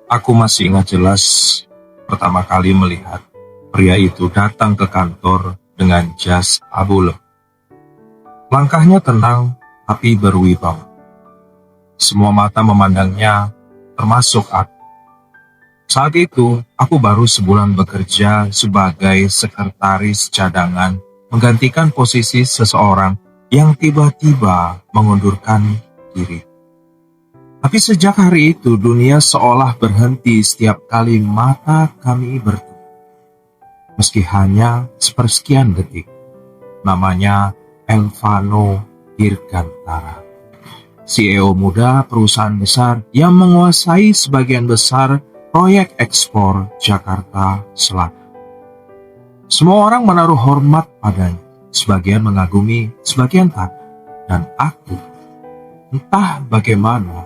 Aku masih ingat jelas pertama kali melihat pria itu datang ke kantor dengan jas abu lem. Langkahnya tenang tapi berwibawa. Semua mata memandangnya, termasuk aku. Saat itu, aku baru sebulan bekerja sebagai sekretaris cadangan, menggantikan posisi seseorang yang tiba-tiba mengundurkan diri. Tapi sejak hari itu, dunia seolah berhenti setiap kali mata kami bertemu. Meski hanya sepersekian detik. Namanya Elvano Dirgantara, CEO muda perusahaan besar yang menguasai sebagian besar proyek ekspor Jakarta Selatan. Semua orang menaruh hormat padanya, sebagian mengagumi, sebagian tak. Dan aku, entah bagaimana,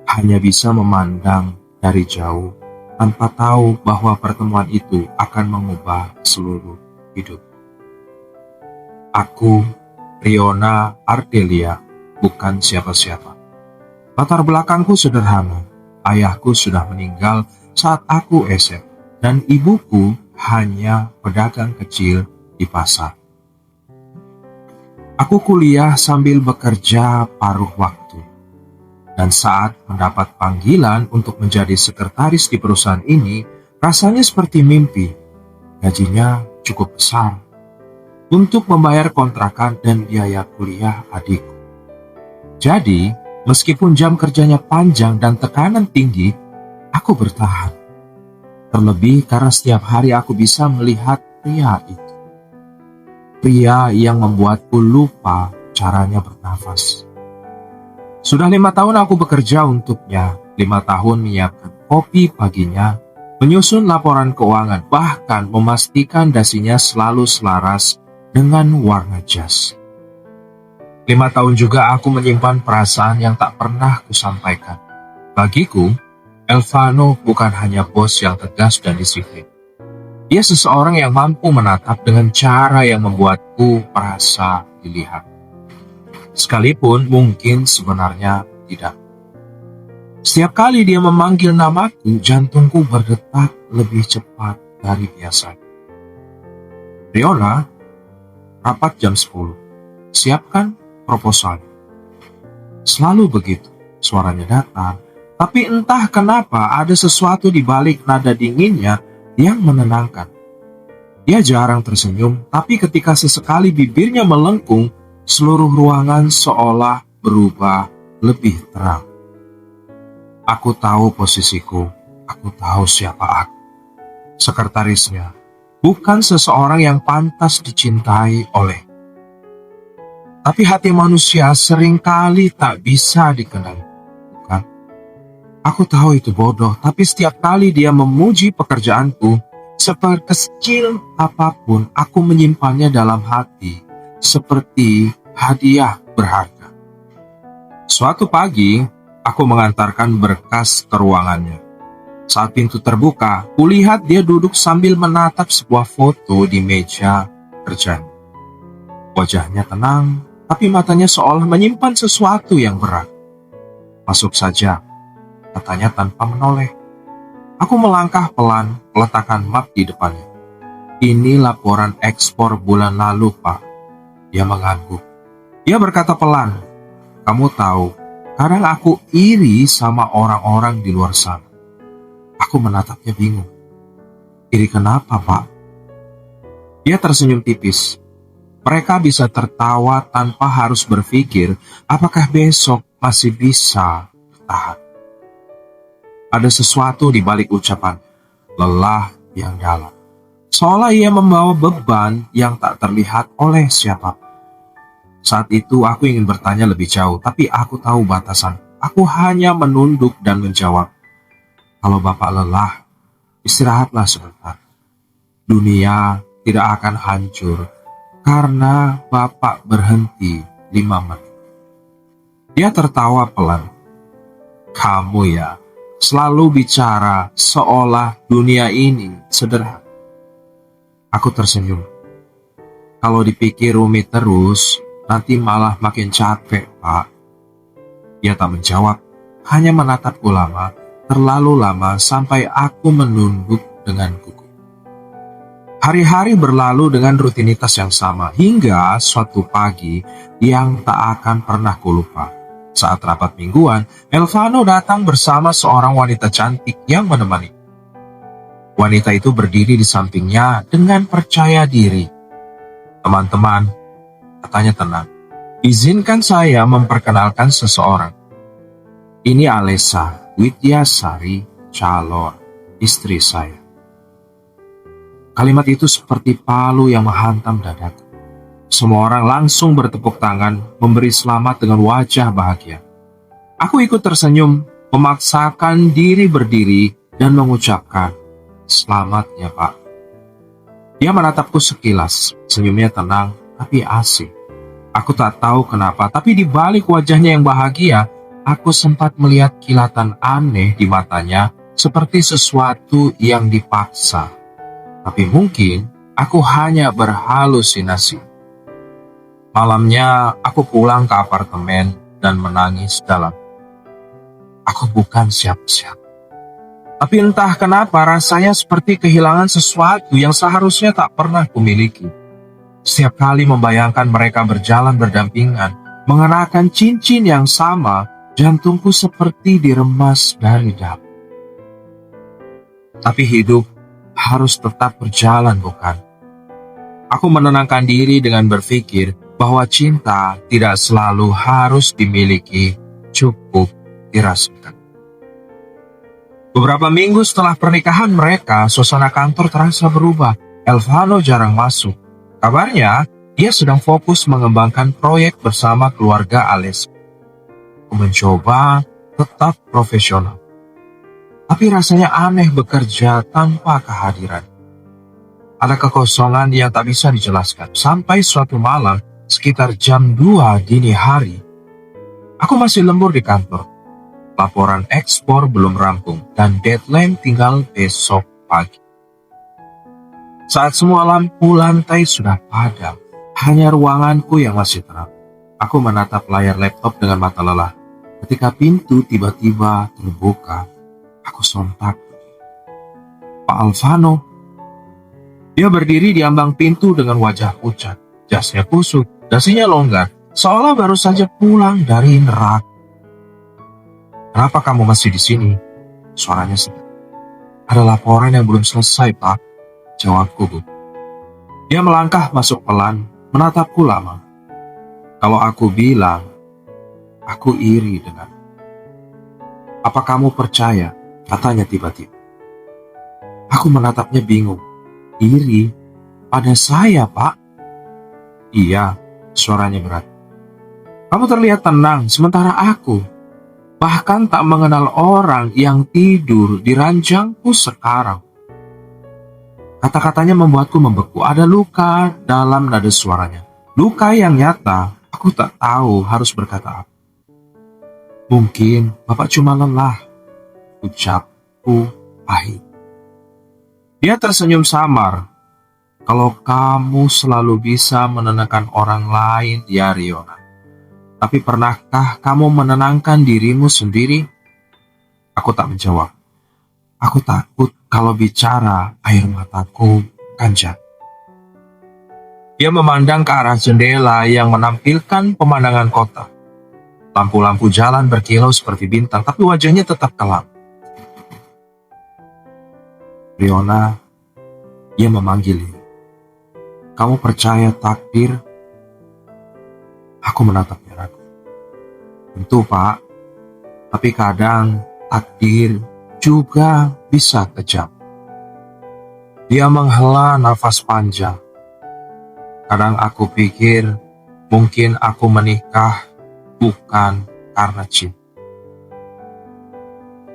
hanya bisa memandang dari jauh tanpa tahu bahwa pertemuan itu akan mengubah seluruh hidup. Aku, Riona Ardelia, bukan siapa-siapa. Latar belakangku sederhana. Ayahku sudah meninggal saat aku SMP, dan ibuku hanya pedagang kecil di pasar. Aku kuliah sambil bekerja paruh waktu. Dan saat mendapat panggilan untuk menjadi sekretaris di perusahaan ini, rasanya seperti mimpi. Gajinya cukup besar untuk membayar kontrakan dan biaya kuliah adikku. Jadi, meskipun jam kerjanya panjang dan tekanan tinggi, aku bertahan. Terlebih karena setiap hari aku bisa melihat pria itu. Pria yang membuatku lupa caranya bernafas. Sudah 5 tahun aku bekerja untuknya, 5 tahun menyiapkan kopi paginya, menyusun laporan keuangan, bahkan memastikan dasinya selalu selaras dengan warna jas. 5 tahun juga aku menyimpan perasaan yang tak pernah kusampaikan. Bagiku, Elvano bukan hanya bos yang tegas dan disiplin. Dia seseorang yang mampu menatap dengan cara yang membuatku merasa dilihat. Sekalipun mungkin sebenarnya tidak. Setiap kali dia memanggil namaku, jantungku berdetak lebih cepat dari biasanya. Riona, rapat jam 10. Siapkan proposal. Selalu begitu, suaranya datar. Tapi entah kenapa ada sesuatu di balik nada dinginnya yang menenangkan. Dia jarang tersenyum, tapi ketika sesekali bibirnya melengkung, seluruh ruangan seolah berubah lebih terang. Aku tahu posisiku, aku tahu siapa aku. Sekretarisnya, bukan seseorang yang pantas dicintai oleh. Tapi hati manusia seringkali tak bisa dikenali, bukan? Aku tahu itu bodoh, tapi setiap kali dia memuji pekerjaanku, sekecil apapun, aku menyimpannya dalam hati, seperti hadiah berharga. Suatu pagi, aku mengantarkan berkas ke ruangannya. Saat pintu terbuka, kulihat dia duduk sambil menatap sebuah foto di meja kerjanya. Wajahnya tenang, tapi matanya seolah menyimpan sesuatu yang berat. Masuk saja, katanya tanpa menoleh. Aku melangkah pelan, meletakkan map di depannya. Ini laporan ekspor bulan lalu, Pak. Dia mengangguk. Dia berkata pelan, kamu tahu, kadang aku iri sama orang-orang di luar sana. Aku menatapnya bingung. Iri kenapa, Pak? Dia tersenyum tipis. Mereka bisa tertawa tanpa harus berpikir apakah besok masih bisa bertahan. Ada sesuatu di balik ucapan, lelah yang dalam. Seolah ia membawa beban yang tak terlihat oleh siapapun. Saat itu aku ingin bertanya lebih jauh, tapi aku tahu batasan. Aku hanya menunduk dan menjawab, kalau Bapak lelah, istirahatlah sebentar. Dunia tidak akan hancur karena Bapak berhenti 5 menit. Dia tertawa pelan. Kamu ya, selalu bicara seolah dunia ini sederhana. Aku tersenyum. Kalau dipikir rumit terus, nanti malah makin capek, Pak. Dia tak menjawab, hanya menatapku lama, terlalu lama sampai aku menunduk dengan gugup. Hari-hari berlalu dengan rutinitas yang sama hingga suatu pagi yang tak akan pernah kulupa. Saat rapat mingguan, Elvano datang bersama seorang wanita cantik yang menemani. Wanita itu berdiri di sampingnya dengan percaya diri. "Teman-teman," katanya tenang, "izinkan saya memperkenalkan seseorang. Ini Alessa Widyasari, calon istri saya." Kalimat itu seperti palu yang menghantam dadaku. Semua orang langsung bertepuk tangan, memberi selamat dengan wajah bahagia. Aku ikut tersenyum, memaksakan diri berdiri dan mengucapkan, "Selamat ya Pak." Dia menatapku sekilas, senyumnya tenang tapi asing. Aku tak tahu kenapa, tapi di balik wajahnya yang bahagia, aku sempat melihat kilatan aneh di matanya, seperti sesuatu yang dipaksa. Tapi mungkin aku hanya berhalusinasi. Malamnya, aku pulang ke apartemen dan menangis dalam. Aku bukan siapa-siapa. Tapi entah kenapa rasanya seperti kehilangan sesuatu yang seharusnya tak pernah kumiliki. Setiap kali membayangkan mereka berjalan berdampingan, mengenakan cincin yang sama, jantungku seperti diremas dari dalam. Tapi hidup harus tetap berjalan, bukan? Aku menenangkan diri dengan berpikir bahwa cinta tidak selalu harus dimiliki, cukup dirasakan. Beberapa minggu setelah pernikahan mereka, suasana kantor terasa berubah. Elvano jarang masuk. Kabarnya, dia sedang fokus mengembangkan proyek bersama keluarga Alessa. Aku mencoba tetap profesional. Tapi rasanya aneh bekerja tanpa kehadiran. Ada kekosongan yang tak bisa dijelaskan. Sampai suatu malam, sekitar jam 2 dini hari, aku masih lembur di kantor. Laporan ekspor belum rampung dan deadline tinggal besok pagi. Saat semua lampu lantai sudah padam, hanya ruanganku yang masih terang. Aku menatap layar laptop dengan mata lelah. Ketika pintu tiba-tiba terbuka, aku sontak. Pak Alvano. Dia berdiri di ambang pintu dengan wajah pucat. Jasnya kusut, dasinya longgar, seolah baru saja pulang dari neraka. "Kenapa kamu masih di sini?" Suaranya sedih. "Ada laporan yang belum selesai, Pak," jawabku. Dia melangkah masuk pelan, menatapku lama. "Kalau aku bilang, aku iri dengan." "Apa kamu percaya?" katanya tiba-tiba. Aku menatapnya bingung. "Iri? Pada saya, Pak?" "Iya," suaranya berat. "Kamu terlihat tenang, sementara aku bahkan tak mengenal orang yang tidur di ranjangku sekarang." Kata-katanya membuatku membeku. Ada luka dalam nada suaranya. Luka yang nyata, aku tak tahu harus berkata apa. "Mungkin Bapak cuma lelah," ucapku pahit. Dia tersenyum samar. "Kalau kamu selalu bisa menenangkan orang lain, ya Riona. Tapi pernahkah kamu menenangkan dirimu sendiri?" Aku tak menjawab. Aku takut kalau bicara, air mataku kan jatuh. Dia memandang ke arah jendela yang menampilkan pemandangan kota. Lampu-lampu jalan berkilau seperti bintang, tapi wajahnya tetap kelam. "Riona," dia memanggil. "Kamu percaya takdir?" Aku menatapnya ragu. "Tentu, Pak. Tapi kadang takdir juga bisa kejam." Dia menghela nafas panjang. Kadang aku pikir mungkin aku menikah bukan karena cinta.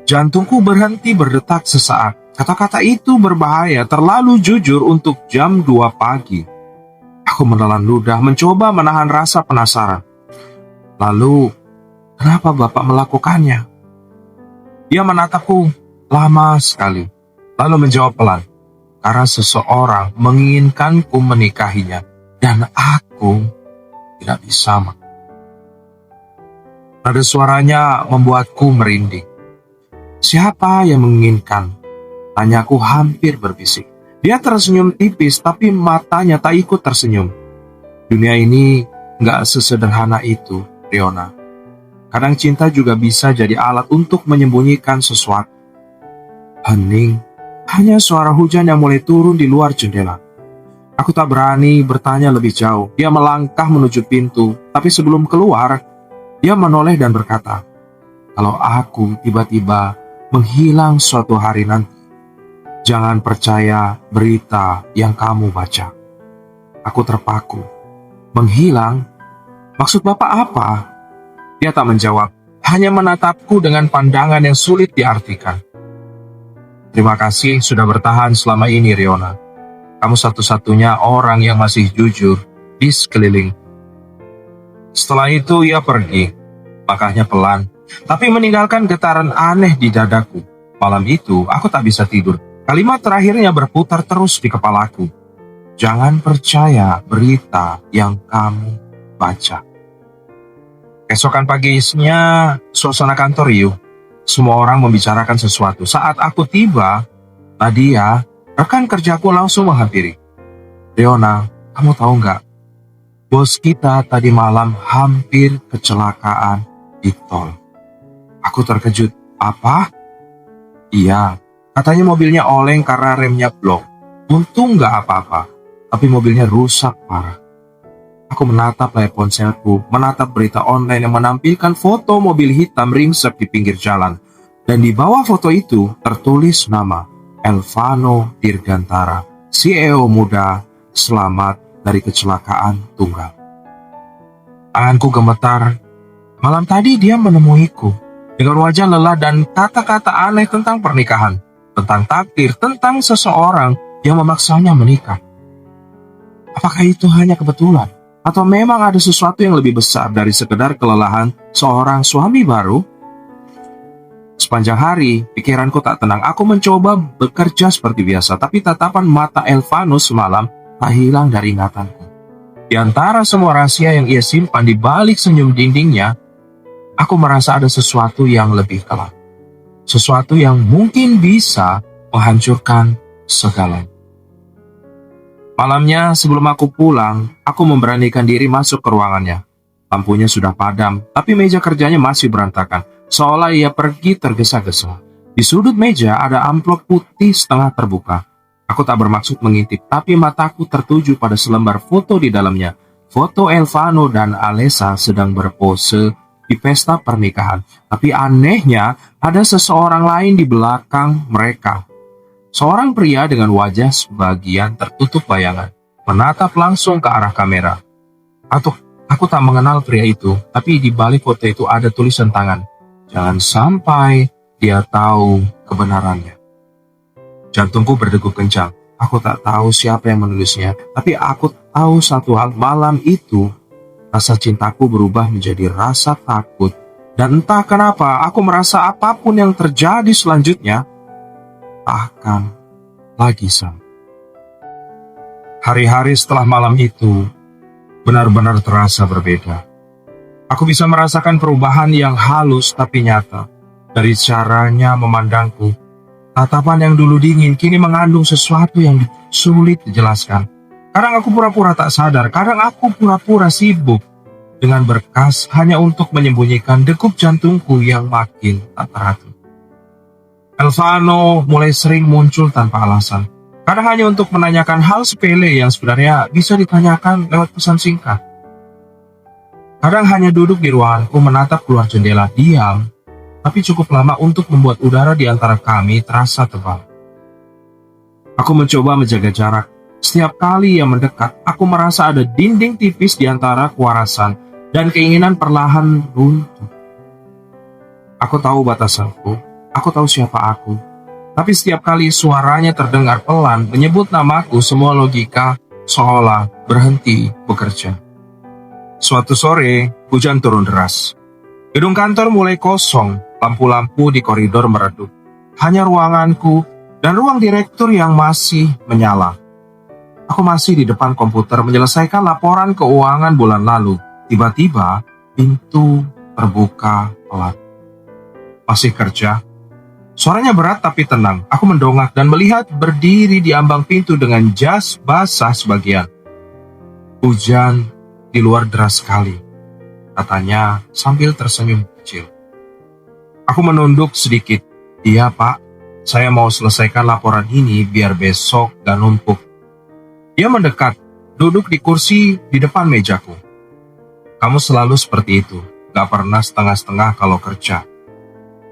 Jantungku berhenti berdetak sesaat. Kata-kata itu berbahaya, terlalu jujur untuk jam 2 pagi. Aku menelan ludah, mencoba menahan rasa penasaran. "Lalu, kenapa Bapak melakukannya?" Dia menatapku lama sekali, lalu menjawab pelan, "Karena seseorang menginginkanku menikahinya, dan aku tidak bisa." Nada suaranya membuatku merinding. Siapa yang menginginkan? Tanyaku hampir berbisik. Dia tersenyum tipis, tapi matanya tak ikut tersenyum. Dunia ini nggak sesederhana itu, Riona. Kadang cinta juga bisa jadi alat untuk menyembunyikan sesuatu. Hening, hanya suara hujan yang mulai turun di luar jendela. Aku tak berani bertanya lebih jauh. Dia melangkah menuju pintu, tapi sebelum keluar, dia menoleh dan berkata, "Kalau aku tiba-tiba menghilang suatu hari nanti, jangan percaya berita yang kamu baca." Aku terpaku. Menghilang? Maksud Bapak apa? Dia tak menjawab, hanya menatapku dengan pandangan yang sulit diartikan. Terima kasih sudah bertahan selama ini, Riona. Kamu satu-satunya orang yang masih jujur di sekeliling. Setelah itu ia pergi, langkahnya pelan, tapi meninggalkan getaran aneh di dadaku. Malam itu aku tak bisa tidur. Kalimat terakhirnya berputar terus di kepalaku. Jangan percaya berita yang kamu baca. Keesokan paginya, suasana kantor riuh. Semua orang membicarakan sesuatu. Saat aku tiba, Nadia, rekan kerjaku langsung menghampiri. "Riona, kamu tahu nggak? Bos kita tadi malam hampir kecelakaan di tol." Aku terkejut. "Apa?" "Iya, katanya mobilnya oleng karena remnya blok. Untung nggak apa-apa, tapi mobilnya rusak parah." Aku menatap layar ponselku, menatap berita online yang menampilkan foto mobil hitam ringsek di pinggir jalan. Dan di bawah foto itu tertulis nama Elvano Dirgantara, CEO muda selamat dari kecelakaan tunggal. Tanganku gemetar. Malam tadi dia menemuiku dengan wajah lelah dan kata-kata aneh tentang pernikahan, tentang takdir, tentang seseorang yang memaksanya menikah. Apakah itu hanya kebetulan? Atau memang ada sesuatu yang lebih besar dari sekedar kelelahan seorang suami baru? Sepanjang hari, pikiranku tak tenang. Aku mencoba bekerja seperti biasa, tapi tatapan mata Elvano semalam tak hilang dari ingatanku. Di antara semua rahasia yang ia simpan di balik senyum dindingnya, aku merasa ada sesuatu yang lebih gelap. Sesuatu yang mungkin bisa menghancurkan segalanya. Malamnya sebelum aku pulang, aku memberanikan diri masuk ke ruangannya. Lampunya sudah padam, tapi meja kerjanya masih berantakan, seolah ia pergi tergesa-gesa. Di sudut meja ada amplop putih setengah terbuka. Aku tak bermaksud mengintip, tapi mataku tertuju pada selembar foto di dalamnya. Foto Elvano dan Alessa sedang berpose di pesta pernikahan. Tapi anehnya, ada seseorang lain di belakang mereka. Seorang pria dengan wajah sebagian tertutup bayangan, menatap langsung ke arah kamera. Aku tak mengenal pria itu, tapi di balik foto itu ada tulisan tangan. Jangan sampai dia tahu kebenarannya. Jantungku berdegup kencang. Aku tak tahu siapa yang menulisnya, tapi aku tahu satu hal. Malam itu, rasa cintaku berubah menjadi rasa takut. Dan entah kenapa, aku merasa apapun yang terjadi selanjutnya akan lagi sama. Hari-hari setelah malam itu benar-benar terasa berbeda. Aku bisa merasakan perubahan yang halus tapi nyata. Dari caranya memandangku, tatapan yang dulu dingin kini mengandung sesuatu yang sulit dijelaskan. Kadang aku pura-pura tak sadar, kadang aku pura-pura sibuk dengan berkas hanya untuk menyembunyikan degup jantungku yang makin tak teratur. Elvano mulai sering muncul tanpa alasan. Kadang hanya untuk menanyakan hal sepele yang sebenarnya bisa ditanyakan lewat pesan singkat. Kadang hanya duduk di ruanganku menatap keluar jendela diam, tapi cukup lama untuk membuat udara di antara kami terasa tebal. Aku mencoba menjaga jarak. Setiap kali ia mendekat, aku merasa ada dinding tipis di antara kewarasan dan keinginan perlahan runtuh. Aku tahu batasanku. Aku tahu siapa aku, tapi setiap kali suaranya terdengar pelan menyebut namaku, semua logika seolah berhenti bekerja. Suatu sore, hujan turun deras. Gedung kantor mulai kosong, lampu-lampu di koridor meredup. Hanya ruanganku dan ruang direktur yang masih menyala. Aku masih di depan komputer menyelesaikan laporan keuangan bulan lalu. Tiba-tiba, pintu terbuka pelan. Masih kerja? Suaranya berat tapi tenang. Aku mendongak dan melihat berdiri di ambang pintu dengan jas basah sebagian. "Hujan di luar deras sekali," katanya sambil tersenyum kecil. Aku menunduk sedikit. "Iya, Pak. Saya mau selesaikan laporan ini biar besok gak numpuk." Dia mendekat, duduk di kursi di depan mejaku. "Kamu selalu seperti itu, gak pernah setengah-setengah kalau kerja."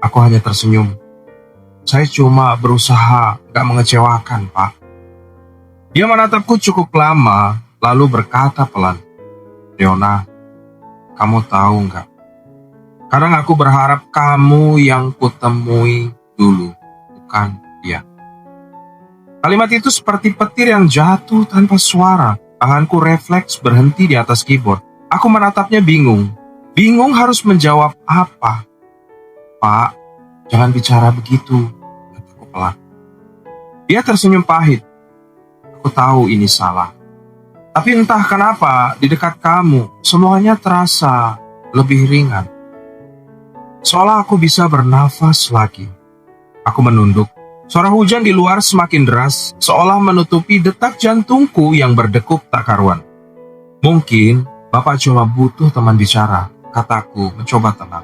Aku hanya tersenyum. "Saya cuma berusaha gak mengecewakan, Pak." Dia menatapku cukup lama, lalu berkata pelan, "Riona, kamu tahu gak? Kadang aku berharap kamu yang kutemui dulu, bukan dia." Kalimat itu seperti petir yang jatuh tanpa suara. Tanganku refleks berhenti di atas keyboard. Aku menatapnya bingung. Bingung harus menjawab apa. "Pak, jangan bicara begitu," kataku pelan. Dia tersenyum pahit. "Aku tahu ini salah. Tapi entah kenapa di dekat kamu semuanya terasa lebih ringan. Seolah aku bisa bernafas lagi." Aku menunduk. Suara hujan di luar semakin deras, seolah menutupi detak jantungku yang berdegup tak karuan. "Mungkin Bapak cuma butuh teman bicara," kataku mencoba tenang.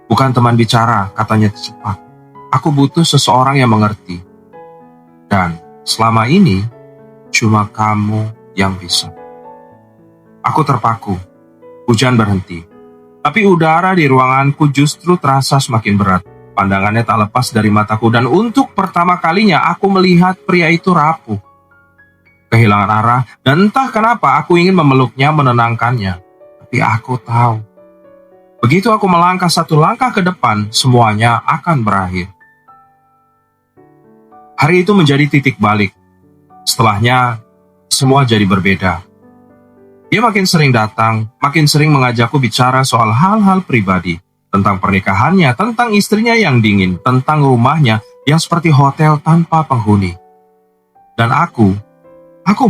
"Bukan teman bicara," katanya cepat. "Aku butuh seseorang yang mengerti. Dan selama ini, cuma kamu yang bisa." Aku terpaku. Hujan berhenti. Tapi udara di ruanganku justru terasa semakin berat. Pandangannya tak lepas dari mataku dan untuk pertama kalinya aku melihat pria itu rapuh. Kehilangan arah dan entah kenapa aku ingin memeluknya, menenangkannya. Tapi aku tahu, begitu aku melangkah satu langkah ke depan, semuanya akan berakhir. Hari itu menjadi titik balik. Setelahnya, semua jadi berbeda. Dia makin sering datang, makin sering mengajakku bicara soal hal-hal pribadi. Tentang pernikahannya, tentang istrinya yang dingin, tentang rumahnya yang seperti hotel tanpa penghuni. Dan aku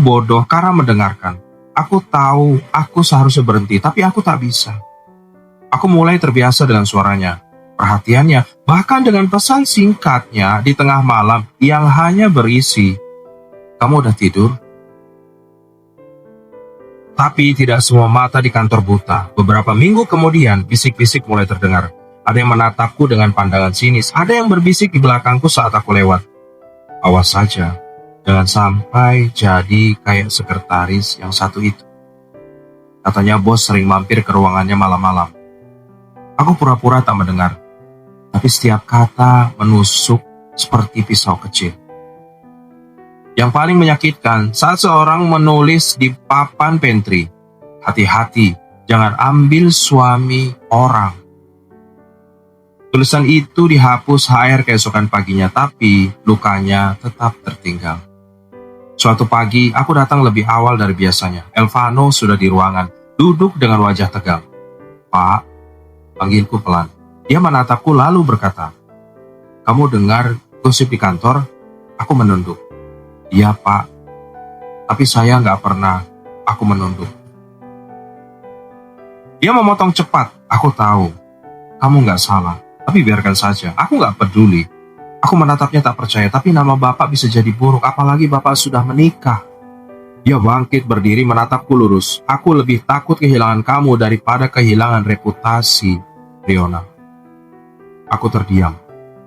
bodoh karena mendengarkan. Aku tahu aku seharusnya berhenti, tapi aku tak bisa. Aku mulai terbiasa dengan suaranya, perhatiannya, bahkan dengan pesan singkatnya di tengah malam yang hanya berisi, "Kamu udah tidur?" Tapi tidak semua mata di kantor buta. Beberapa minggu kemudian, bisik-bisik mulai terdengar. Ada yang menatapku dengan pandangan sinis, ada yang berbisik di belakangku saat aku lewat. "Awas saja, jangan sampai jadi kayak sekretaris yang satu itu." Katanya bos sering mampir ke ruangannya malam-malam. Aku pura-pura tak mendengar, tapi setiap kata menusuk seperti pisau kecil. Yang paling menyakitkan saat seorang menulis di papan pantry, "Hati-hati, jangan ambil suami orang." Tulisan itu dihapus HR keesokan paginya, tapi lukanya tetap tertinggal. Suatu pagi, aku datang lebih awal dari biasanya. Elvano sudah di ruangan, duduk dengan wajah tegang. "Pak," panggilku pelan. Dia menatapku lalu berkata, "Kamu dengar gosip di kantor?" Aku menunduk. "Iya, Pak. Tapi saya nggak pernah." Aku menunduk. Dia memotong cepat. "Aku tahu. Kamu nggak salah. Tapi biarkan saja. Aku nggak peduli." Aku menatapnya tak percaya. "Tapi nama Bapak bisa jadi buruk. Apalagi Bapak sudah menikah." Dia bangkit berdiri menatapku lurus. "Aku lebih takut kehilangan kamu daripada kehilangan reputasi, Riona." Aku terdiam.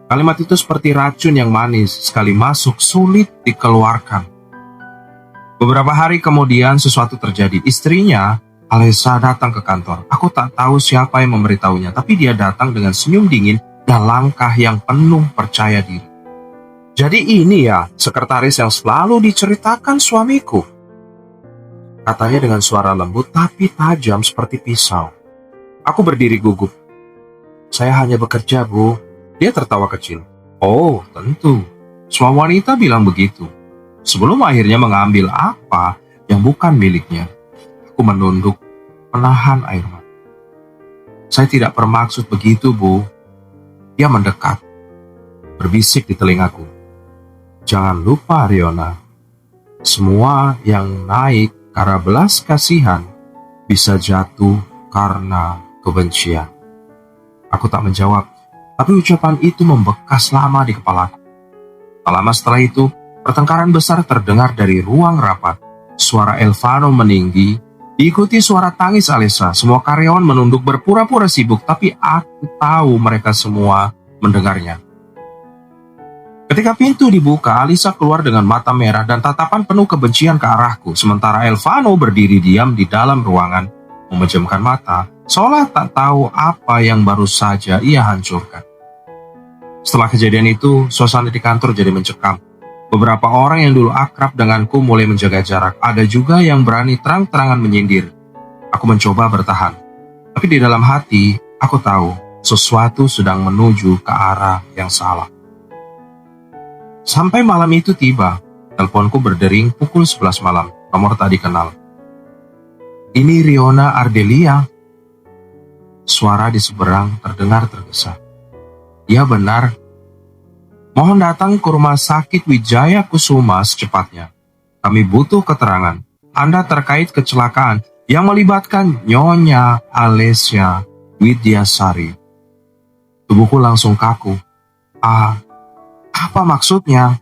Kalimat itu seperti racun yang manis, sekali masuk sulit dikeluarkan. Beberapa hari kemudian sesuatu terjadi. Istrinya, Alessa, datang ke kantor. Aku tak tahu siapa yang memberitahunya, tapi dia datang dengan senyum dingin dan langkah yang penuh percaya diri. "Jadi ini ya, sekretaris yang selalu diceritakan suamiku," katanya dengan suara lembut tapi tajam seperti pisau. Aku berdiri gugup. "Saya hanya bekerja, Bu." Dia tertawa kecil. "Oh, tentu. Semua wanita bilang begitu. Sebelum akhirnya mengambil apa yang bukan miliknya." Aku menunduk, menahan air mata. "Saya tidak bermaksud begitu, Bu." Dia mendekat, berbisik di telingaku. "Jangan lupa, Riona. Semua yang naik karena belas kasihan bisa jatuh karena kebencian." Aku tak menjawab. Tapi ucapan itu membekas lama di kepalaku. Tak lama setelah itu, pertengkaran besar terdengar dari ruang rapat. Suara Elvano meninggi, diikuti suara tangis Alessa. Semua karyawan menunduk berpura-pura sibuk, tapi aku tahu mereka semua mendengarnya. Ketika pintu dibuka, Alisa keluar dengan mata merah dan tatapan penuh kebencian ke arahku, sementara Elvano berdiri diam di dalam ruangan, memejamkan mata, seolah tak tahu apa yang baru saja ia hancurkan. Setelah kejadian itu, suasana di kantor jadi mencekam. Beberapa orang yang dulu akrab denganku mulai menjaga jarak. Ada juga yang berani terang-terangan menyindir. Aku mencoba bertahan. Tapi di dalam hati, aku tahu sesuatu sedang menuju ke arah yang salah. Sampai malam itu tiba, teleponku berdering pukul 11 malam, nomor tak dikenal. Ini Riona Ardelia. Suara di seberang terdengar tergesa. Ya benar. Mohon datang ke rumah sakit Wijaya Kusuma secepatnya. Kami butuh keterangan Anda terkait kecelakaan yang melibatkan Nyonya Alessia Widyasari. Tubuhku langsung kaku. Apa maksudnya?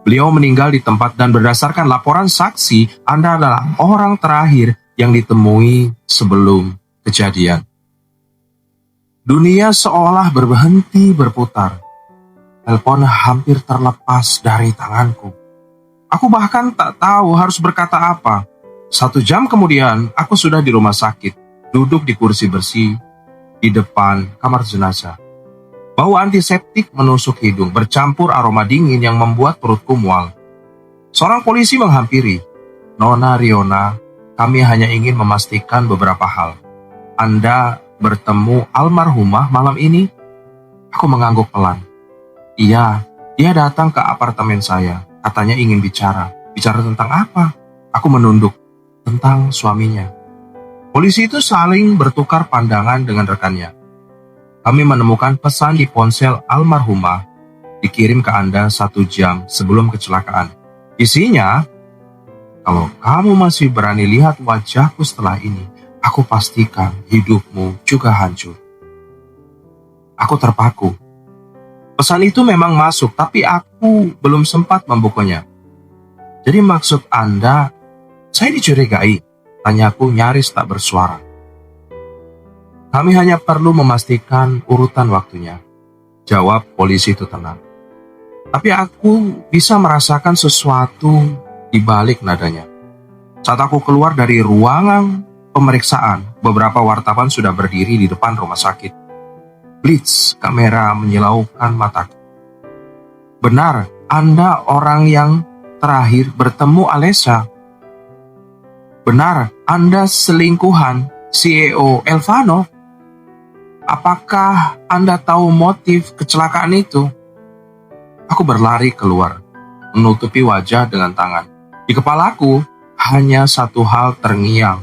Beliau meninggal di tempat dan berdasarkan laporan saksi, Anda adalah orang terakhir yang ditemui sebelum kejadian. Dunia seolah berhenti berputar. Telepon hampir terlepas dari tanganku. Aku bahkan tak tahu harus berkata apa. 1 jam kemudian, aku sudah di rumah sakit, duduk di kursi bersih di depan kamar jenazah. Bau antiseptik menusuk hidung, bercampur aroma dingin yang membuat perutku mual. Seorang polisi menghampiri. Nona Riona, kami hanya ingin memastikan beberapa hal. Anda bertemu almarhumah malam ini? Aku mengangguk pelan. Iya, dia datang ke apartemen saya. Katanya ingin bicara. Bicara tentang apa? Aku menunduk. Tentang suaminya. Polisi itu saling bertukar pandangan dengan rekannya. Kami menemukan pesan di ponsel almarhumah dikirim ke Anda 1 jam sebelum kecelakaan. Isinya, kalau kamu masih berani lihat wajahku setelah ini, aku pastikan hidupmu juga hancur. Aku terpaku. Pesan itu memang masuk, tapi aku belum sempat membukanya. Jadi maksud Anda, saya dicurigai? Tanyaku nyaris tak bersuara. Kami hanya perlu memastikan urutan waktunya. Jawab polisi itu tenang. Tapi aku bisa merasakan sesuatu di balik nadanya. Saat aku keluar dari ruangan pemeriksaan, beberapa wartawan sudah berdiri di depan rumah sakit. Blitz, kamera menyilaukan mataku. Benar, Anda orang yang terakhir bertemu Alessia. Benar, Anda selingkuhan CEO Elvano. Apakah Anda tahu motif kecelakaan itu? Aku berlari keluar, menutupi wajah dengan tangan. Di kepalaku hanya satu hal terngiang,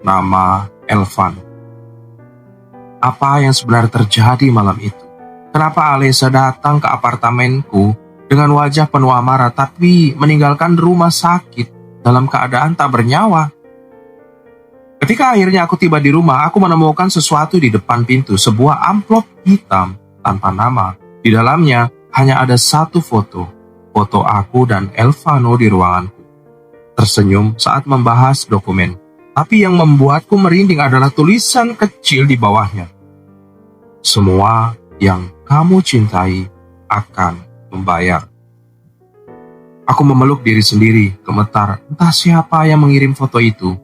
nama Elvano. Apa yang sebenarnya terjadi malam itu? Kenapa Alessia datang ke apartemenku dengan wajah penuh amarah tapi meninggalkan rumah sakit dalam keadaan tak bernyawa? Ketika akhirnya aku tiba di rumah, aku menemukan sesuatu di depan pintu, sebuah amplop hitam tanpa nama. Di dalamnya hanya ada satu foto aku dan Elvano di ruanganku. Tersenyum saat membahas dokumen. Tapi yang membuatku merinding adalah tulisan kecil di bawahnya. Semua yang kamu cintai akan membayar. Aku memeluk diri sendiri, gemetar. Entah siapa yang mengirim foto itu.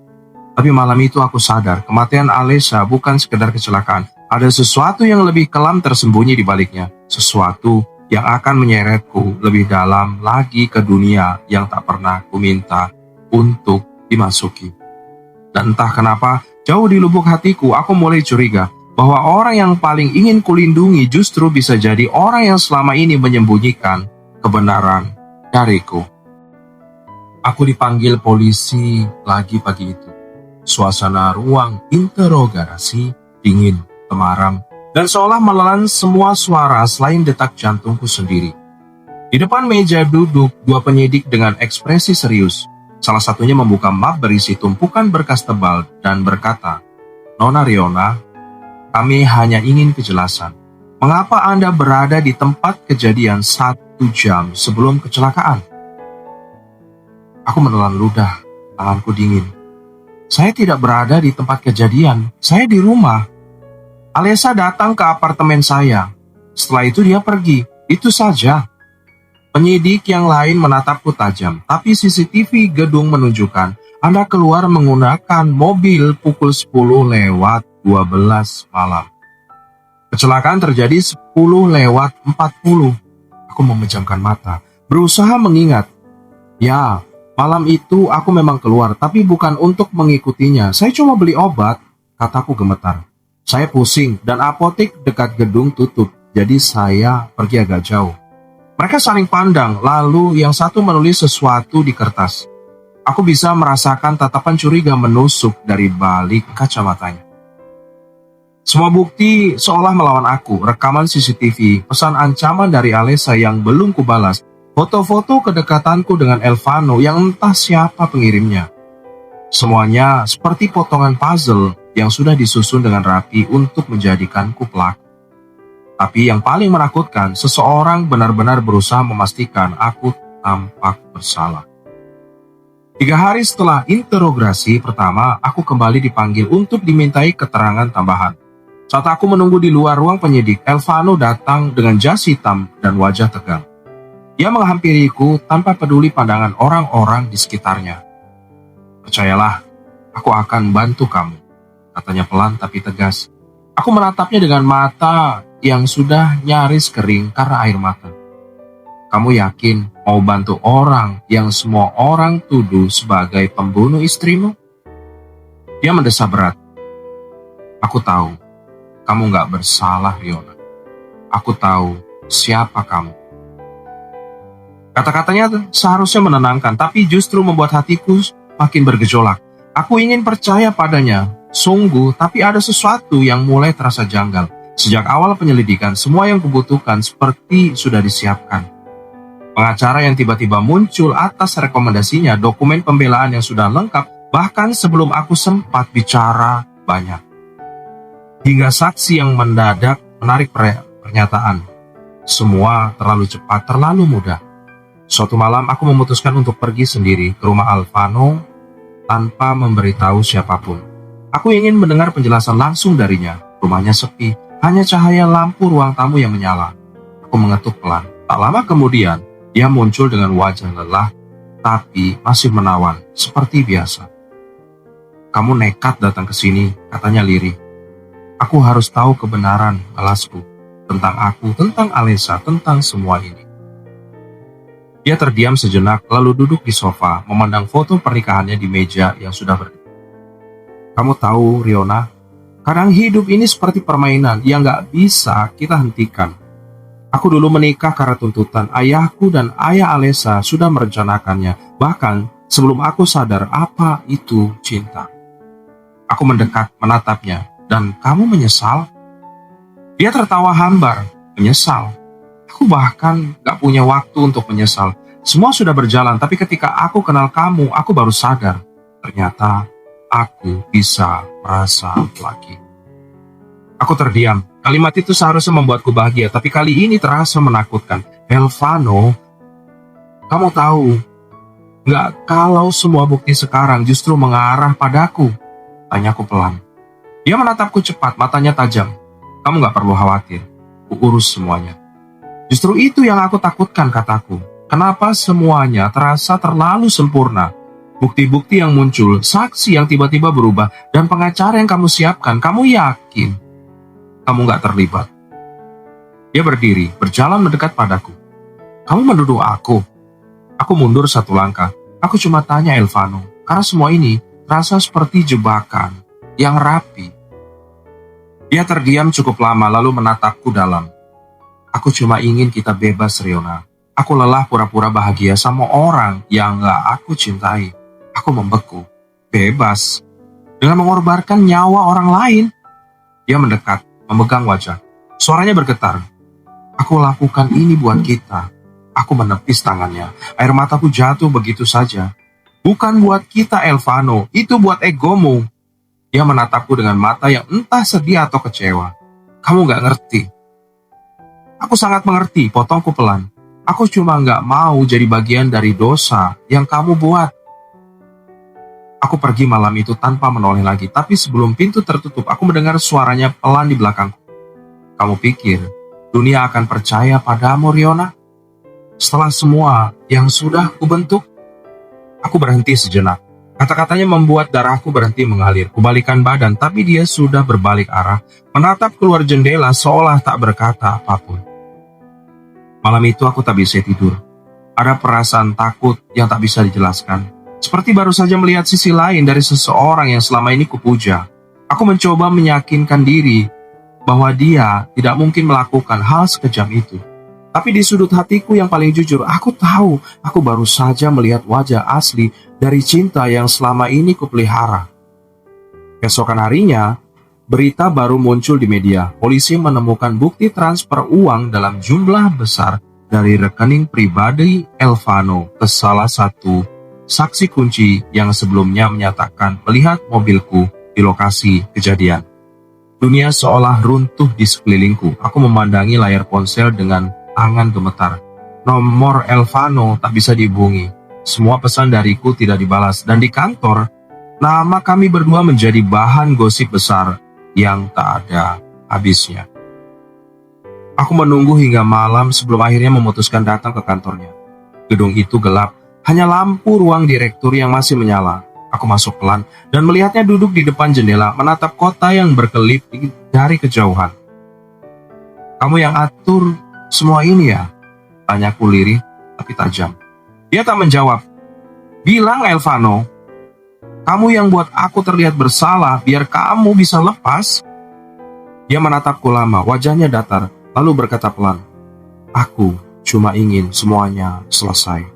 Tapi malam itu aku sadar, kematian Alessia bukan sekedar kecelakaan. Ada sesuatu yang lebih kelam tersembunyi di baliknya. Sesuatu yang akan menyeretku lebih dalam lagi ke dunia yang tak pernah kuminta untuk dimasuki. Dan entah kenapa, jauh di lubuk hatiku aku mulai curiga bahwa orang yang paling ingin kulindungi justru bisa jadi orang yang selama ini menyembunyikan kebenaran dariku. Aku dipanggil polisi lagi pagi itu. Suasana ruang interogasi dingin, temaram, dan seolah menelan semua suara selain detak jantungku sendiri. Di depan meja duduk 2 penyidik dengan ekspresi serius. Salah satunya membuka map berisi tumpukan berkas tebal dan berkata, Nona Riona, kami hanya ingin kejelasan. Mengapa Anda berada di tempat kejadian 1 jam sebelum kecelakaan? Aku menelan ludah, tanganku dingin. Saya tidak berada di tempat kejadian, saya di rumah. Alessa datang ke apartemen saya. Setelah itu dia pergi, itu saja. Penyidik yang lain menatapku tajam, tapi CCTV gedung menunjukkan Anda keluar menggunakan mobil pukul 10:12 malam. Kecelakaan terjadi 10:40. Aku memejamkan mata, berusaha mengingat. Ya, malam itu aku memang keluar, tapi bukan untuk mengikutinya. Saya cuma beli obat, kataku gemetar. Saya pusing dan apotek dekat gedung tutup, jadi saya pergi agak jauh. Mereka saling pandang, lalu yang satu menulis sesuatu di kertas. Aku bisa merasakan tatapan curiga menusuk dari balik kacamatanya. Semua bukti seolah melawan aku, rekaman CCTV, pesan ancaman dari Alessa yang belum kubalas, foto-foto kedekatanku dengan Elvano yang entah siapa pengirimnya. Semuanya seperti potongan puzzle yang sudah disusun dengan rapi untuk menjadikanku pelaku. Tapi yang paling menakutkan, seseorang benar-benar berusaha memastikan aku tampak bersalah. 3 hari setelah interogasi pertama, aku kembali dipanggil untuk dimintai keterangan tambahan. Saat aku menunggu di luar ruang penyidik, Elvano datang dengan jas hitam dan wajah tegang. Dia menghampiriku tanpa peduli pandangan orang-orang di sekitarnya. Percayalah, aku akan bantu kamu, katanya pelan tapi tegas. Aku menatapnya dengan mata yang sudah nyaris kering karena air mata. Kamu yakin mau bantu orang yang semua orang tuduh sebagai pembunuh istrimu? Dia mendesah berat. Aku tahu, kamu gak bersalah, Riona. Aku tahu siapa kamu. Kata-katanya seharusnya menenangkan, tapi justru membuat hatiku makin bergejolak. Aku ingin percaya padanya, sungguh, tapi ada sesuatu yang mulai terasa janggal. Sejak awal penyelidikan, semua yang kubutuhkan seperti sudah disiapkan. Pengacara yang tiba-tiba muncul atas rekomendasinya, dokumen pembelaan yang sudah lengkap, bahkan sebelum aku sempat bicara banyak. Hingga saksi yang mendadak menarik pernyataan. Semua terlalu cepat, terlalu mudah. Suatu malam aku memutuskan untuk pergi sendiri ke rumah Elvano tanpa memberitahu siapapun. Aku ingin mendengar penjelasan langsung darinya. Rumahnya sepi, hanya cahaya lampu ruang tamu yang menyala. Aku mengetuk pelan. Tak lama kemudian, dia muncul dengan wajah lelah, tapi masih menawan, seperti biasa. Kamu nekat datang ke sini, katanya lirih. Aku harus tahu kebenaran, balasku, tentang aku, tentang Alessa, tentang semua ini. Dia terdiam sejenak, lalu duduk di sofa, memandang foto pernikahannya di meja yang sudah berdiri. Kamu tahu, Riona, kadang hidup ini seperti permainan yang gak bisa kita hentikan. Aku dulu menikah karena tuntutan. Ayahku dan ayah Alessa sudah merencanakannya, bahkan sebelum aku sadar apa itu cinta. Aku mendekat, menatapnya. Dan kamu menyesal? Dia tertawa hambar. Menyesal? Aku bahkan gak punya waktu untuk menyesal. Semua sudah berjalan, tapi ketika aku kenal kamu, aku baru sadar. Ternyata aku bisa merasa lagi. Aku terdiam. Kalimat itu seharusnya membuatku bahagia, tapi kali ini terasa menakutkan. Elvano, kamu tahu, gak kalau semua bukti sekarang justru mengarah padaku? Tanyaku pelan. Dia menatapku cepat, matanya tajam. Kamu gak perlu khawatir, ku urus semuanya. Justru itu yang aku takutkan, kataku. Kenapa semuanya terasa terlalu sempurna? Bukti-bukti yang muncul, saksi yang tiba-tiba berubah, dan pengacara yang kamu siapkan, kamu yakin kamu gak terlibat? Dia berdiri, berjalan mendekat padaku. Kamu menuduh aku? Aku mundur 1 langkah. Aku cuma tanya Elvano, karena semua ini terasa seperti jebakan yang rapi. Dia terdiam cukup lama lalu menatapku dalam. Aku cuma ingin kita bebas, Riona. Aku lelah pura-pura bahagia sama orang yang gak aku cintai. Aku membeku. Bebas? Dengan mengorbankan nyawa orang lain? Dia mendekat, memegang wajah. Suaranya bergetar. Aku lakukan ini buat kita. Aku menepis tangannya. Air mataku jatuh begitu saja. Bukan buat kita, Elvano. Itu buat egomu. Dia menatapku dengan mata yang entah sedih atau kecewa. Kamu gak ngerti. Aku sangat mengerti, potongku pelan. Aku cuma nggak mau jadi bagian dari dosa yang kamu buat. Aku pergi malam itu tanpa menoleh lagi, tapi sebelum pintu tertutup, aku mendengar suaranya pelan di belakangku. Kamu pikir dunia akan percaya padamu, Riona? Setelah semua yang sudah kubentuk? Aku berhenti sejenak. Kata-katanya membuat darahku berhenti mengalir. Kubalikan badan, tapi dia sudah berbalik arah, menatap keluar jendela seolah tak berkata apapun. Malam itu aku tak bisa tidur. Ada perasaan takut yang tak bisa dijelaskan. Seperti baru saja melihat sisi lain dari seseorang yang selama ini kupuja. Aku mencoba meyakinkan diri bahwa dia tidak mungkin melakukan hal sekejam itu. Tapi di sudut hatiku yang paling jujur, aku tahu aku baru saja melihat wajah asli dari cinta yang selama ini kupelihara. Keesokan harinya, berita baru muncul di media. Polisi menemukan bukti transfer uang dalam jumlah besar dari rekening pribadi Elvano ke salah satu saksi kunci yang sebelumnya menyatakan melihat mobilku di lokasi kejadian. Dunia seolah runtuh di sekelilingku. Aku memandangi layar ponsel dengan tangan gemetar. Nomor Elvano tak bisa dihubungi. Semua pesan dariku tidak dibalas. Dan di kantor, nama kami berdua menjadi bahan gosip besar yang tak ada habisnya. Aku menunggu hingga malam sebelum akhirnya memutuskan datang ke kantornya. Gedung itu gelap, hanya lampu ruang direktur yang masih menyala. Aku masuk pelan dan melihatnya duduk di depan jendela, menatap kota yang berkelip dari kejauhan. Kamu yang atur semua ini ya? Tanyaku lirih tapi tajam. Dia tak menjawab. Bilang Elvano, kamu yang buat aku terlihat bersalah biar kamu bisa lepas. Dia menatapku lama, wajahnya datar, lalu berkata pelan, aku cuma ingin semuanya selesai.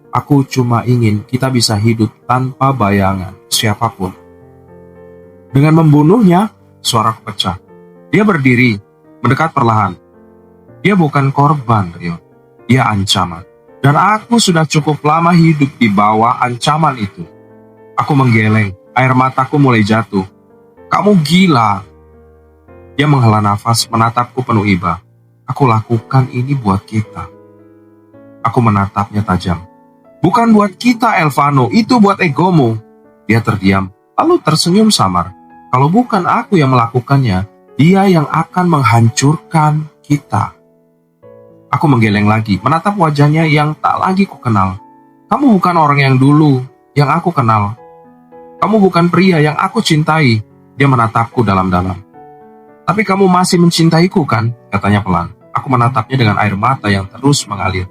Aku cuma ingin kita bisa hidup tanpa bayangan siapapun. Dengan membunuhnya, suaraku pecah. Dia berdiri, mendekat perlahan. Dia bukan korban, Rio. Dia ancaman. Dan aku sudah cukup lama hidup di bawah ancaman itu. Aku menggeleng, air mataku mulai jatuh. Kamu gila. Dia menghela nafas, menatapku penuh iba. Aku lakukan ini buat kita. Aku menatapnya tajam. Bukan buat kita, Elvano, itu buat egomu. Dia terdiam, lalu tersenyum samar. Kalau bukan aku yang melakukannya, dia yang akan menghancurkan kita. Aku menggeleng lagi, menatap wajahnya yang tak lagi kukenal. Kamu bukan orang yang dulu, yang aku kenal. Kamu bukan pria yang aku cintai. Dia menatapku dalam-dalam. Tapi kamu masih mencintaiku kan? Katanya pelan. Aku menatapnya dengan air mata yang terus mengalir.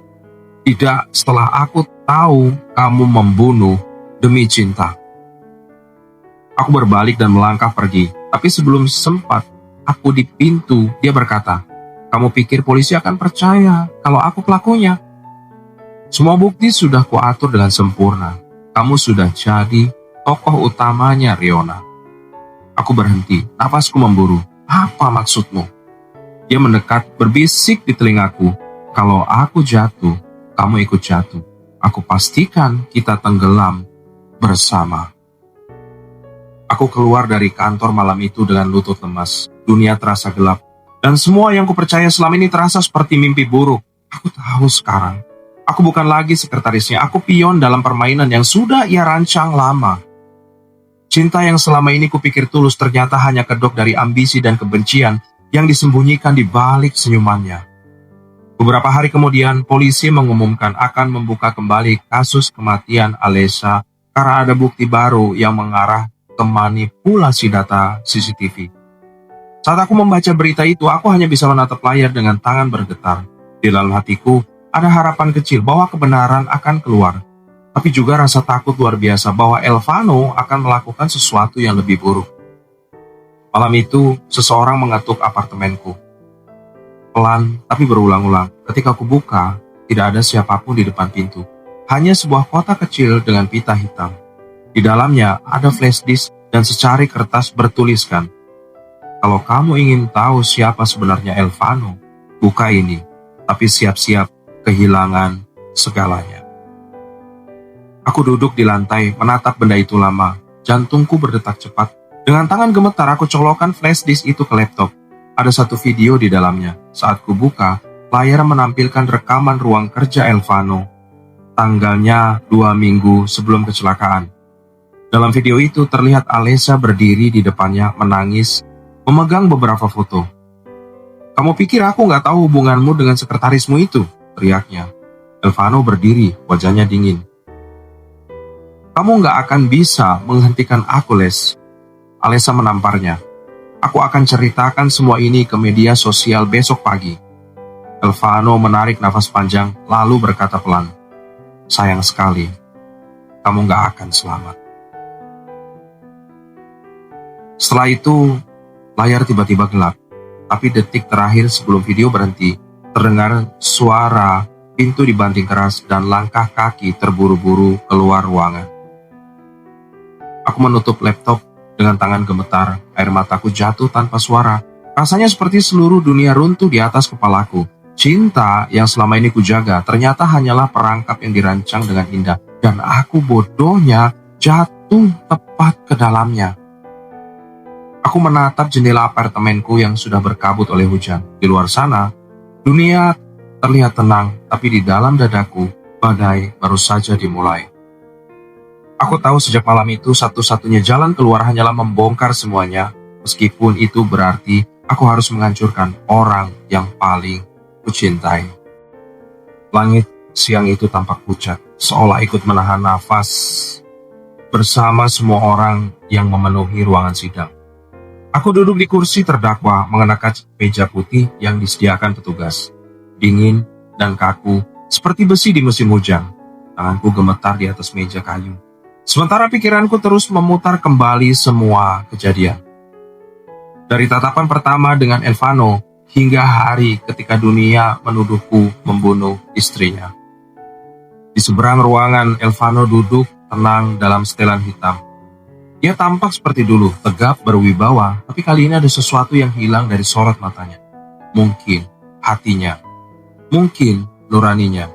Tidak setelah aku tahu kamu membunuh demi cinta. Aku berbalik dan melangkah pergi. Tapi sebelum sempat aku di pintu, dia berkata, kamu pikir polisi akan percaya kalau aku pelakunya? Semua bukti sudah kuatur dengan sempurna. Kamu sudah jadi tokoh utamanya, Riona. Aku berhenti, nafasku memburu. Apa maksudmu? Dia mendekat, berbisik di telingaku. Kalau aku jatuh, kamu ikut jatuh. Aku pastikan kita tenggelam bersama. Aku keluar dari kantor malam itu dengan lutut lemas. Dunia terasa gelap. Dan semua yang kupercaya selama ini terasa seperti mimpi buruk. Aku tahu sekarang. Aku bukan lagi sekretarisnya. Aku pion dalam permainan yang sudah ia rancang lama. Cinta yang selama ini kupikir tulus ternyata hanya kedok dari ambisi dan kebencian yang disembunyikan di balik senyumannya. Beberapa hari kemudian, polisi mengumumkan akan membuka kembali kasus kematian Alesha karena ada bukti baru yang mengarah ke manipulasi data CCTV. Saat aku membaca berita itu, aku hanya bisa menatap layar dengan tangan bergetar. Di dalam hatiku, ada harapan kecil bahwa kebenaran akan keluar. Tapi juga rasa takut luar biasa bahwa Elvano akan melakukan sesuatu yang lebih buruk. Malam itu, seseorang mengetuk apartemenku. Pelan, tapi berulang-ulang. Ketika aku buka, tidak ada siapapun di depan pintu. Hanya sebuah kotak kecil dengan pita hitam. Di dalamnya ada flash disk dan secari kertas bertuliskan, kalau kamu ingin tahu siapa sebenarnya Elvano, buka ini, tapi siap-siap kehilangan segalanya. Aku duduk di lantai, menatap benda itu lama. Jantungku berdetak cepat. Dengan tangan gemetar, aku colokkan flash disk itu ke laptop. Ada satu video di dalamnya. Saat ku buka, layar menampilkan rekaman ruang kerja Elvano. Tanggalnya 2 minggu sebelum kecelakaan. Dalam video itu terlihat Alessa berdiri di depannya menangis, memegang beberapa foto. "Kamu pikir aku nggak tahu hubunganmu dengan sekretarismu itu?" teriaknya. Elvano berdiri, wajahnya dingin. "Kamu nggak akan bisa menghentikan aku, Les." Alessa menamparnya. "Aku akan ceritakan semua ini ke media sosial besok pagi." Elvano menarik nafas panjang, lalu berkata pelan, "Sayang sekali, kamu nggak akan selamat." Setelah itu, layar tiba-tiba gelap. Tapi detik terakhir sebelum video berhenti, terdengar suara pintu dibanting keras dan langkah kaki terburu-buru keluar ruangan. Aku menutup laptop dengan tangan gemetar, air mataku jatuh tanpa suara. Rasanya seperti seluruh dunia runtuh di atas kepalaku. Cinta yang selama ini kujaga ternyata hanyalah perangkap yang dirancang dengan indah, dan aku bodohnya jatuh tepat ke dalamnya. Aku menatap jendela apartemenku yang sudah berkabut oleh hujan. Di luar sana, dunia terlihat tenang, tapi di dalam dadaku, badai baru saja dimulai. Aku tahu sejak malam itu satu-satunya jalan keluar hanyalah membongkar semuanya, meskipun itu berarti aku harus menghancurkan orang yang paling kucintai. Langit siang itu tampak pucat, seolah ikut menahan nafas bersama semua orang yang memenuhi ruangan sidang. Aku duduk di kursi terdakwa mengenakan meja putih yang disediakan petugas. Dingin dan kaku, seperti besi di musim hujan. Tanganku gemetar di atas meja kayu. Sementara pikiranku terus memutar kembali semua kejadian. Dari tatapan pertama dengan Elvano, hingga hari ketika dunia menuduhku membunuh istrinya. Di seberang ruangan, Elvano duduk tenang dalam setelan hitam. Dia tampak seperti dulu, tegap, berwibawa, tapi kali ini ada sesuatu yang hilang dari sorot matanya. Mungkin hatinya, mungkin nuraninya.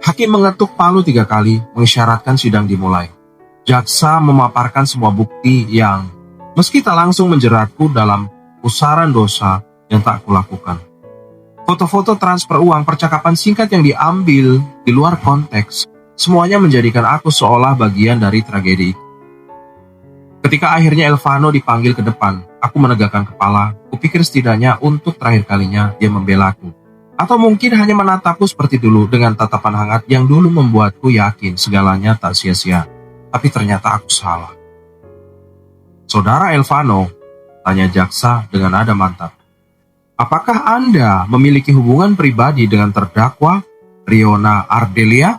Hakim mengetuk palu 3 kali, mengisyaratkan sidang dimulai. Jaksa memaparkan semua bukti yang, meski tak langsung menjeratku dalam pusaran dosa yang tak kulakukan. Foto-foto transfer uang, percakapan singkat yang diambil di luar konteks, semuanya menjadikan aku seolah bagian dari tragedi. Ketika akhirnya Elvano dipanggil ke depan, aku menegakkan kepala. Kupikir setidaknya untuk terakhir kalinya dia membelaku. Atau mungkin hanya menatapku seperti dulu dengan tatapan hangat yang dulu membuatku yakin segalanya tak sia-sia. Tapi ternyata aku salah. "Saudara Elvano," tanya jaksa dengan nada mantap, "apakah Anda memiliki hubungan pribadi dengan terdakwa Riona Ardelia?"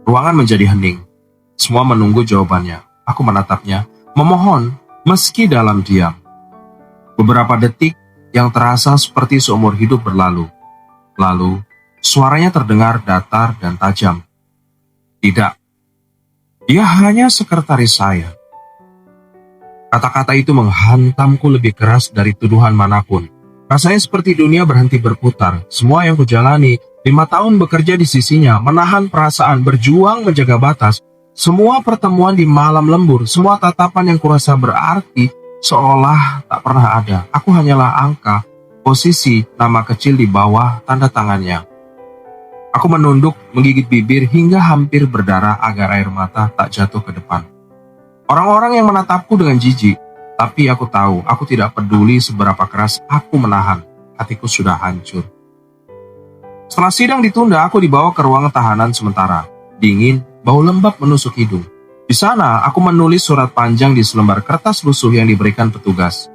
Ruangan menjadi hening. Semua menunggu jawabannya. Aku menatapnya, memohon meski dalam diam. Beberapa detik yang terasa seperti seumur hidup berlalu. Lalu, suaranya terdengar datar dan tajam. "Tidak, dia hanya sekretaris saya." Kata-kata itu menghantamku lebih keras dari tuduhan manapun. Rasanya seperti dunia berhenti berputar. Semua yang kujalani, 5 tahun bekerja di sisinya, menahan perasaan, berjuang menjaga batas. Semua pertemuan di malam lembur, semua tatapan yang kurasa berarti, seolah tak pernah ada. Aku hanyalah angka, posisi, nama kecil di bawah tanda tangannya. Aku menunduk, menggigit bibir hingga hampir berdarah agar air mata tak jatuh ke depan. Orang-orang yang menatapku dengan jijik, tapi aku tahu, aku tidak peduli seberapa keras aku menahan. Hatiku sudah hancur. Setelah sidang ditunda, aku dibawa ke ruangan tahanan sementara. Dingin, bau lembab menusuk hidung. Di sana, aku menulis surat panjang di selembar kertas lusuh yang diberikan petugas.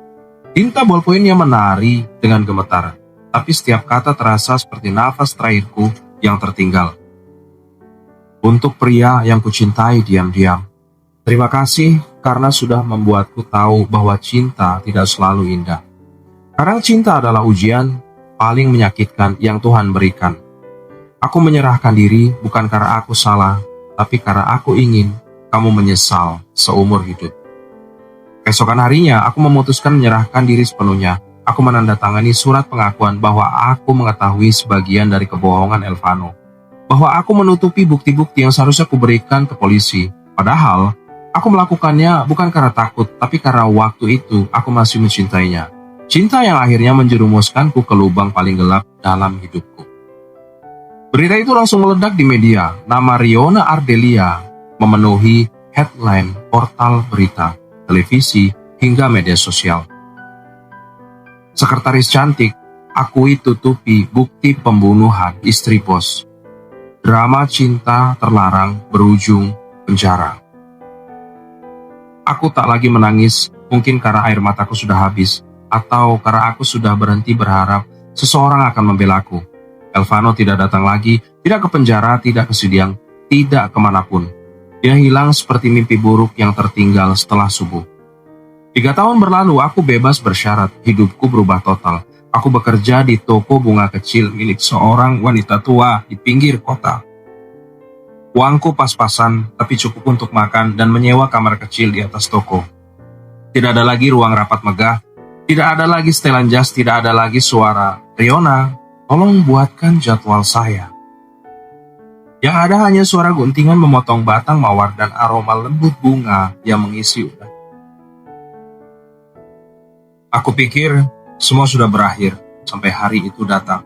Tinta bolpoinnya menari dengan gemetar, tapi setiap kata terasa seperti nafas terakhirku yang tertinggal. Untuk pria yang kucintai diam-diam, terima kasih karena sudah membuatku tahu bahwa cinta tidak selalu indah. Kadang cinta adalah ujian paling menyakitkan yang Tuhan berikan. Aku menyerahkan diri bukan karena aku salah, tapi karena aku ingin kamu menyesal seumur hidup. Keesokan harinya, aku memutuskan menyerahkan diri sepenuhnya. Aku menandatangani surat pengakuan bahwa aku mengetahui sebagian dari kebohongan Elvano. Bahwa aku menutupi bukti-bukti yang seharusnya kuberikan ke polisi. Padahal, aku melakukannya bukan karena takut, tapi karena waktu itu aku masih mencintainya. Cinta yang akhirnya menjerumuskanku ke lubang paling gelap dalam hidupku. Berita itu langsung meledak di media. Nama Riona Ardelia memenuhi headline portal berita, televisi, hingga media sosial. Sekretaris cantik, akui tutupi bukti pembunuhan istri bos. Drama cinta terlarang berujung penjara. Aku tak lagi menangis, mungkin karena air mataku sudah habis, atau karena aku sudah berhenti berharap seseorang akan membelaku. Elvano tidak datang lagi, tidak ke penjara, tidak ke sidang, tidak kemanapun. Dia hilang seperti mimpi buruk yang tertinggal setelah subuh. 3 tahun berlalu, aku bebas bersyarat, hidupku berubah total. Aku bekerja di toko bunga kecil milik seorang wanita tua di pinggir kota. Uangku pas-pasan, tapi cukup untuk makan dan menyewa kamar kecil di atas toko. Tidak ada lagi ruang rapat megah, tidak ada lagi setelan jas, tidak ada lagi suara, "Riona, tolong buatkan jadwal saya." Yang ada hanya suara guntingan memotong batang mawar dan aroma lembut bunga yang mengisi udara. Aku pikir semua sudah berakhir sampai hari itu datang.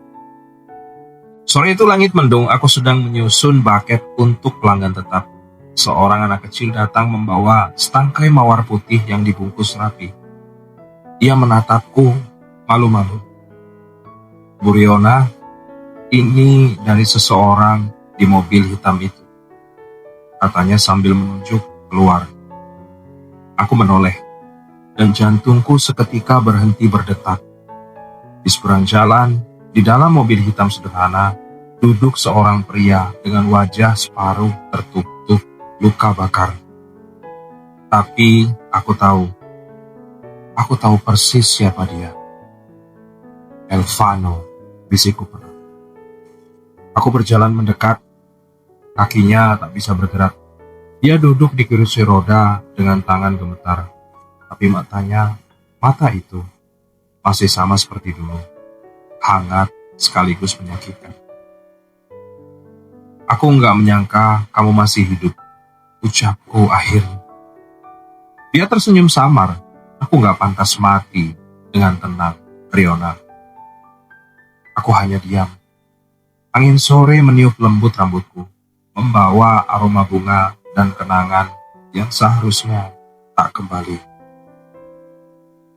Sore itu langit mendung, aku sedang menyusun buket untuk pelanggan tetap. Seorang anak kecil datang membawa setangkai mawar putih yang dibungkus rapi. Ia menatapku malu-malu. "Bu Riona, ini dari seseorang di mobil hitam itu," katanya sambil menunjuk keluar. Aku menoleh, dan jantungku seketika berhenti berdetak. Di seberang jalan, di dalam mobil hitam sederhana, duduk seorang pria dengan wajah separuh tertutup luka bakar. Tapi aku tahu persis siapa dia. "Elvano," bisikku pelan. Aku berjalan mendekat, kakinya tak bisa bergerak. Dia duduk di kursi roda dengan tangan gemetar, tapi mata itu masih sama seperti dulu, hangat sekaligus menyakitkan. "Aku nggak menyangka kamu masih hidup," ucapku akhirnya. Dia tersenyum samar. "Aku nggak pantas mati dengan tenang, Riona." Aku hanya diam. Angin sore meniup lembut rambutku, membawa aroma bunga dan kenangan yang seharusnya tak kembali.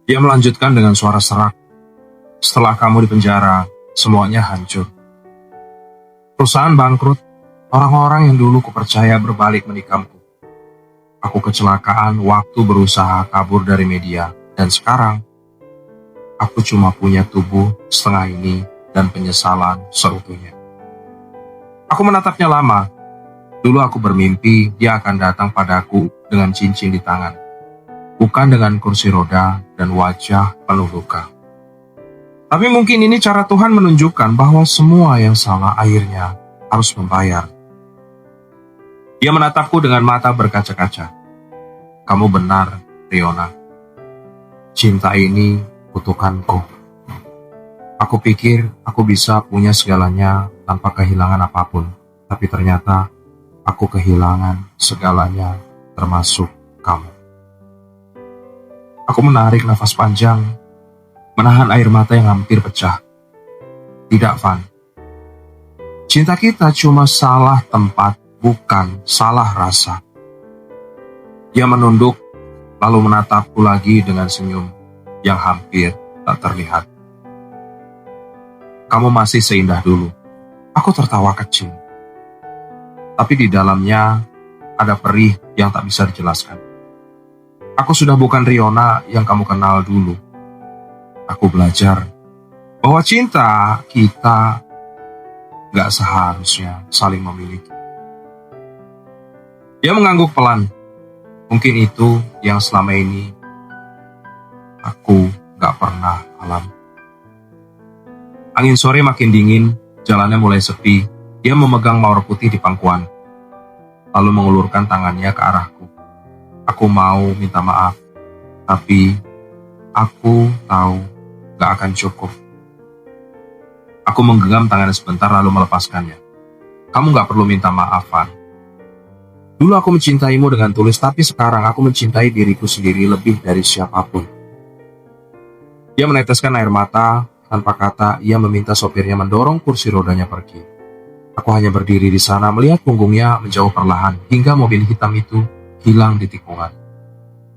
Dia melanjutkan dengan suara serak, "Setelah kamu di penjara, semuanya hancur. Perusahaan bangkrut, orang-orang yang dulu kupercaya berbalik menikamku. Aku kecelakaan waktu berusaha kabur dari media, dan sekarang aku cuma punya tubuh setengah ini dan penyesalan seutuhnya." Aku menatapnya lama. Dulu aku bermimpi dia akan datang padaku dengan cincin di tangan, bukan dengan kursi roda dan wajah penuh luka. Tapi mungkin ini cara Tuhan menunjukkan bahwa semua yang salah akhirnya harus membayar. Dia menatapku dengan mata berkaca-kaca. "Kamu benar, Riona. Cinta ini kutukanku. Aku pikir aku bisa punya segalanya tanpa kehilangan apapun, tapi ternyata aku kehilangan segalanya termasuk kamu." Aku menarik nafas panjang, menahan air mata yang hampir pecah. "Tidak, Van. Cinta kita cuma salah tempat, bukan salah rasa." Dia menunduk, lalu menatapku lagi dengan senyum yang hampir tak terlihat. "Kamu masih seindah dulu." Aku tertawa kecil. Tapi di dalamnya ada perih yang tak bisa dijelaskan. Aku sudah bukan Riona yang kamu kenal dulu. Aku belajar bahwa cinta kita gak seharusnya saling memiliki. Dia mengangguk pelan. Mungkin itu yang selama ini aku gak pernah alami. Angin sore makin dingin, jalannya mulai sepi. Dia memegang mawar putih di pangkuan, lalu mengulurkan tangannya ke arahku. Aku mau minta maaf, tapi aku tahu gak akan cukup. Aku menggenggam tangannya sebentar lalu melepaskannya. "Kamu gak perlu minta maaf, Van. Dulu aku mencintaimu dengan tulus, tapi sekarang aku mencintai diriku sendiri lebih dari siapapun." Dia meneteskan air mata, tanpa kata ia meminta sopirnya mendorong kursi rodanya pergi. Aku hanya berdiri di sana melihat punggungnya menjauh perlahan hingga mobil hitam itu hilang di tikungan.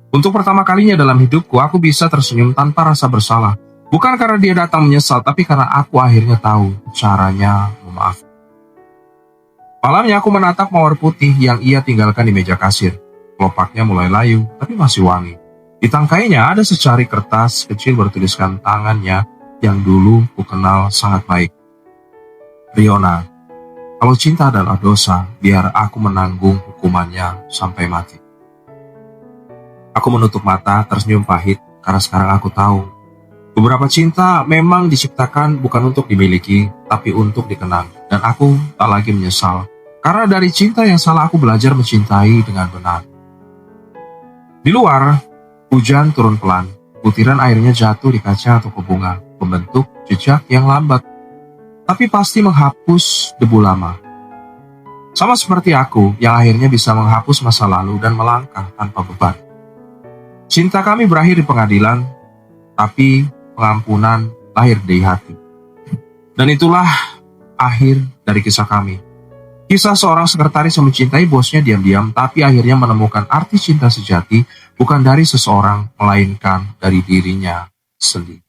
Untuk pertama kalinya dalam hidupku, aku bisa tersenyum tanpa rasa bersalah. Bukan karena dia datang menyesal, tapi karena aku akhirnya tahu caranya memaafkan. Malamnya aku menatap mawar putih yang ia tinggalkan di meja kasir. Kelopaknya mulai layu, tapi masih wangi. Di tangkainya ada secari kertas kecil bertuliskan tangannya yang dulu kukenal sangat baik. Riona, kalau cinta adalah dosa, biar aku menanggung hukumannya sampai mati. Aku menutup mata, tersenyum pahit, karena sekarang aku tahu. Beberapa cinta memang diciptakan bukan untuk dimiliki, tapi untuk dikenang. Dan aku tak lagi menyesal. Karena dari cinta yang salah aku belajar mencintai dengan benar. Di luar, hujan turun pelan. Butiran airnya jatuh di kaca toko bunga, membentuk jejak yang lambat. Tapi pasti menghapus debu lama. Sama seperti aku yang akhirnya bisa menghapus masa lalu dan melangkah tanpa beban. Cinta kami berakhir di pengadilan, tapi pengampunan lahir dari hati. Dan itulah akhir dari kisah kami. Kisah seorang sekretaris yang mencintai bosnya diam-diam, tapi akhirnya menemukan arti cinta sejati bukan dari seseorang, melainkan dari dirinya sendiri.